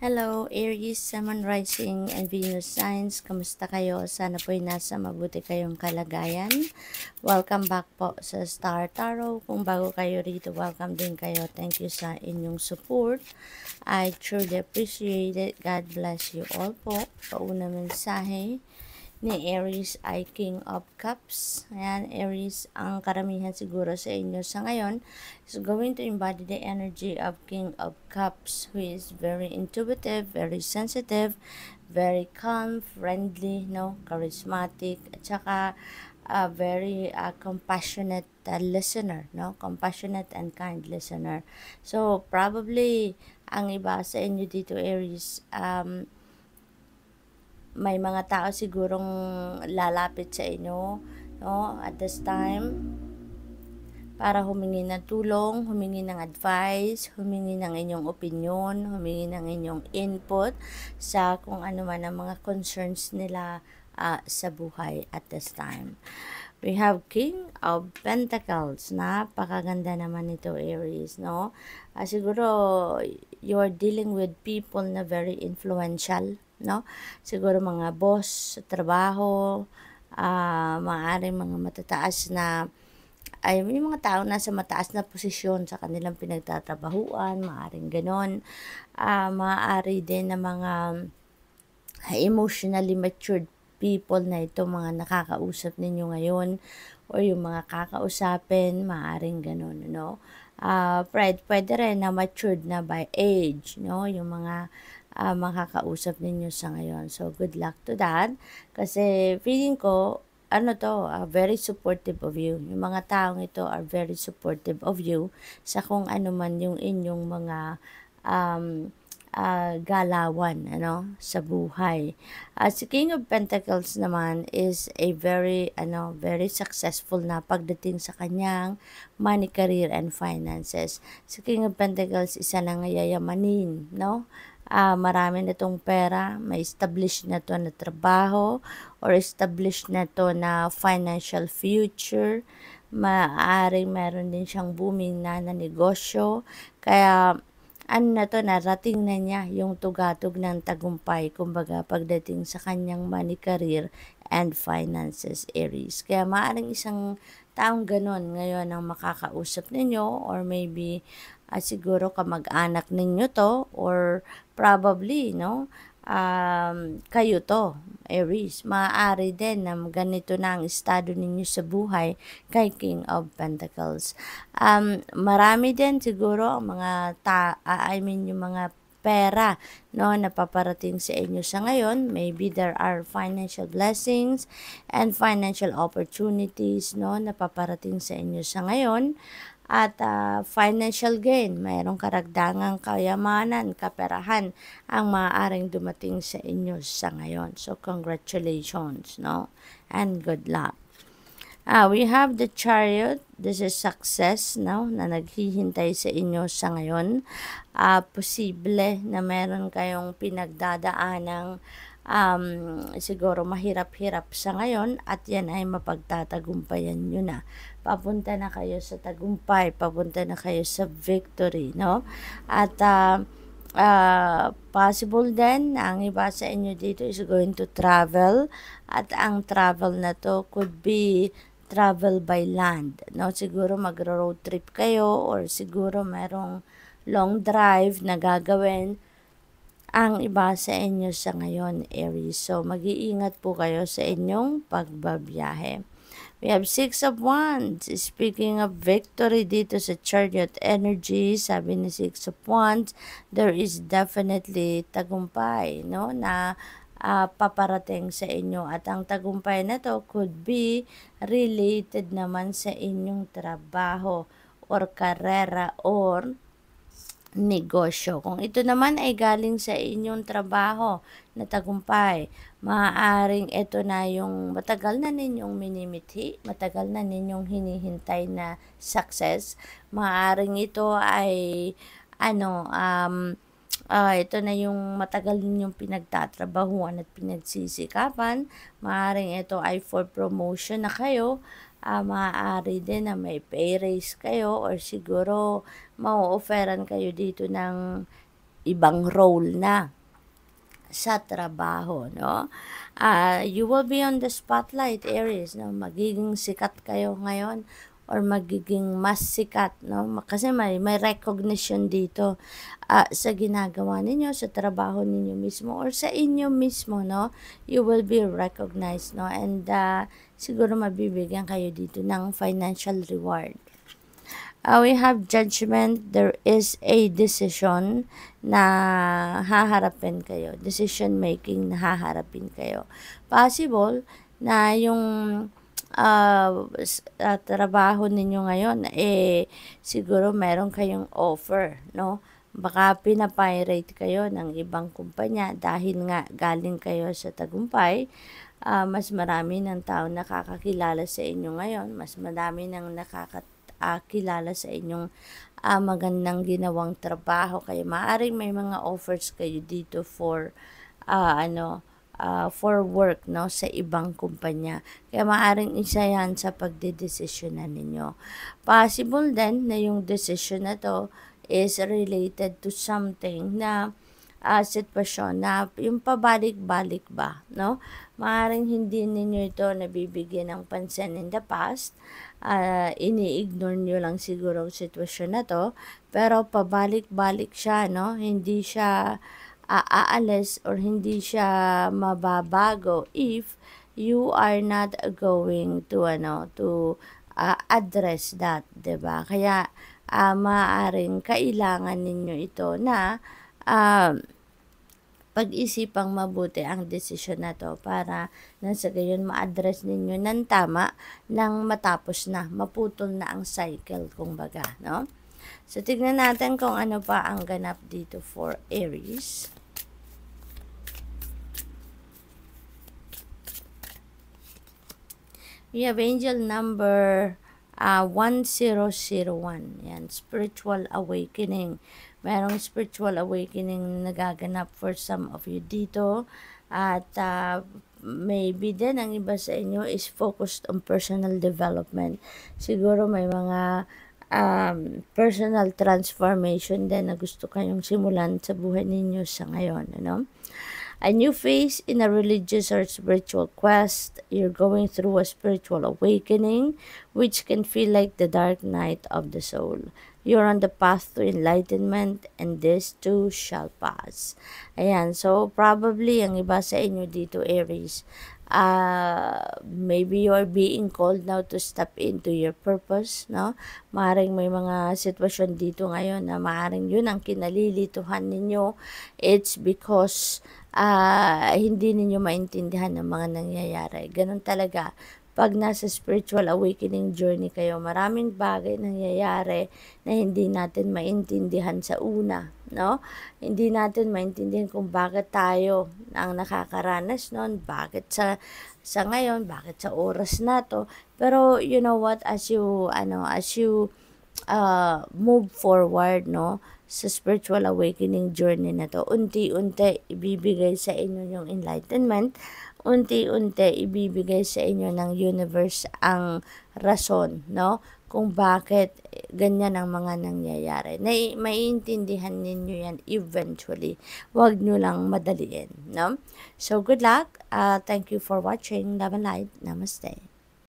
Hello, Aries, Sun Rising, and Venus Signs. Kamusta kayo? Sana po'y nasa mabuti kayong kalagayan. Welcome back po sa Star Tarot. Kung bago kayo rito, welcome din kayo. Thank you sa inyong support. I truly appreciate it. God bless you all po. Paunang mensahe ni Aries ay King of Cups. Ayan, Aries, ang karamihan siguro sa inyo sa ngayon is going to embody the energy of King of Cups, who is very intuitive, very sensitive, very calm, friendly, no, charismatic, at saka very compassionate listener, no, compassionate and kind listener. So probably ang iba sa inyo dito, Aries, may mga tao sigurong lalapit sa inyo, no, at this time para humingi ng tulong, humingi ng advice, humingi ng inyong opinion, humingi ng inyong input sa kung ano man ang mga concerns nila sa buhay at this time. We have King of Pentacles. Napakaganda naman ito, Aries, no? Siguro you are dealing with people na very influential, no? Siguro mga boss sa trabaho, maaaring mga matataas na ay may mga tao nasa mataas na posisyon sa kanilang pinagtatrabahuan, maaaring ganon. Maaari din na mga emotionally matured people na ito, mga nakakausap ninyo ngayon, or yung mga kakausapin, maaaring ganon, no? Pwede rin na matured na by age, no? Yung mga makakausap ninyo sa ngayon. So, good luck to that. Kasi feeling ko, very supportive of you. Yung mga taong ito are very supportive of you sa kung ano man yung inyong mga galawan, sa buhay. Si King of Pentacles naman is a very successful na pagdating sa kanyang money, career, and finances. Si King of Pentacles, isa nang yayamanin, no? Marami na tong pera, may established na to na trabaho, or established na to na financial future. Maaaring meron din siyang booming na negosyo. Kaya narating na niya yung tugatog ng tagumpay, kumbaga pagdating sa kanyang money, career, and finances, Aries. Kaya maaaring isang taong ganon ngayon ang makakausap ninyo, or maybe siguro kamag-anak ninyo to, or probably, no, kayo to, Aries. Maaari din na ganito na ang estado ninyo sa buhay kay King of Pentacles. Marami din siguro ang mga yung mga pera, no, na paparating sa inyo sa ngayon. Maybe there are financial blessings and financial opportunities, no, na paparating sa inyo sa ngayon. At financial gain, mayroong karagdagang kayamanan, kaperahan ang maaaring dumating sa inyo sa ngayon. So, congratulations, no? And good luck. We have the Chariot. This is success, no, na naghihintay sa inyo sa ngayon. Posible na meron kayong pinagdadaanang siguro mahirap-hirap sa ngayon, at yan ay mapagtatagumpayan nyo na. Papunta na kayo sa tagumpay, papunta na kayo sa victory, no? At possible din na ang iba sa inyo dito is going to travel, at ang travel na to could be travel by land, no? Siguro mag-road trip kayo, or siguro merong long drive na gagawin ang iba sa inyo sa ngayon, Aries. So, mag-iingat po kayo sa inyong pagbabiyahe. We have 6 of Wands. Speaking of victory dito sa Chariot energy, sabi ni 6 of Wands, there is definitely tagumpay, no, na paparating sa inyo. At ang tagumpay na to could be related naman sa inyong trabaho, or karera, or negosyo. Kung ito naman ay galing sa inyong trabaho na tagumpay, maaaring ito na yung matagal na ninyong minimithi, matagal na ninyong hinihintay na success. Maaaring ito ay ito na yung matagal ninyong pinagtatrabahuan at pinagsisikapan. Maaaring ito ay for promotion na kayo. Maaari din na may pay raise kayo, or siguro mau-offeran kayo dito ng ibang role na sa trabaho, no? You will be on the spotlight, Aries, no? Magiging sikat kayo ngayon or magiging mas sikat, no? Kasi may recognition dito sa ginagawa ninyo, sa trabaho ninyo mismo or sa inyo mismo, no? You will be recognized, no? And siguro mabibigyan kayo dito ng financial reward. We have judgment. There is a decision na haharapin kayo. Decision making na haharapin kayo. Possible na yung trabaho ninyo ngayon, siguro meron kayong offer, no? Baka pinapirate kayo ng ibang kumpanya dahil nga galing kayo sa tagumpay. Mas marami ng tao nakakakilala sa inyo ngayon. Mas marami ng kilala sa inyong magandang ginawang trabaho. Kaya maaaring may mga offers kayo dito for for work, no, sa ibang kumpanya. Kaya maaaring isa yan sa pagdedesisyonan ninyo. Possible din na yung decision na to is related to something na sitwasyon na yung pabalik-balik ba, no? Maaaring hindi ninyo ito nabibigyan ng pansin in the past, ini-ignore nyo lang siguro ang sitwasyon na to, pero pabalik-balik siya, no? Hindi siya aalis or hindi siya mababago if you are not going to address that, 'di ba? Kaya maaaring kailangan ninyo ito na pag-isipang mabuti ang desisyon na to para nang sa gayon ma-address ninyo ng tama nang matapos na, maputol na ang cycle, kumbaga, no? So, tignan natin kung ano pa ang ganap dito for Aries. We have angel number 1001. Yan, spiritual awakening. Merong spiritual awakening na nagaganap for some of you dito. At maybe din ang iba sa inyo is focused on personal development. Siguro may mga personal transformation din na gusto kayong simulan sa buhay ninyo sa ngayon, ano? A new phase in a religious or spiritual quest. You're going through a spiritual awakening, which can feel like the dark night of the soul. You're on the path to enlightenment, and this too shall pass. Ayan, so probably ang iba sa inyo dito, Aries, maybe you're being called now to step into your purpose, no? Maaring may mga sitwasyon dito ngayon na maaring yun ang kinalilituhan ninyo. It's because hindi ninyo maintindihan ng mga nangyayari. Ganun talaga. Pag nasa spiritual awakening journey kayo, maraming bagay nangyayari na hindi natin maintindihan sa una, no? Hindi natin maintindihan kung bakit tayo ang nakakaranas noon, bakit sa ngayon, bakit sa oras na to. Pero you know what, as you move forward, no, sa spiritual awakening journey na to, unti-unti ibibigay sa inyo yung enlightenment, unti-unti ibibigay sa inyo ng universe ang rason, no, kung bakit ganyan ang mga nangyayari. Maiintindihan ninyo yan eventually. Huwag nyo lang madaliin, no? So, good luck. Thank you for watching. Love and light. Namaste.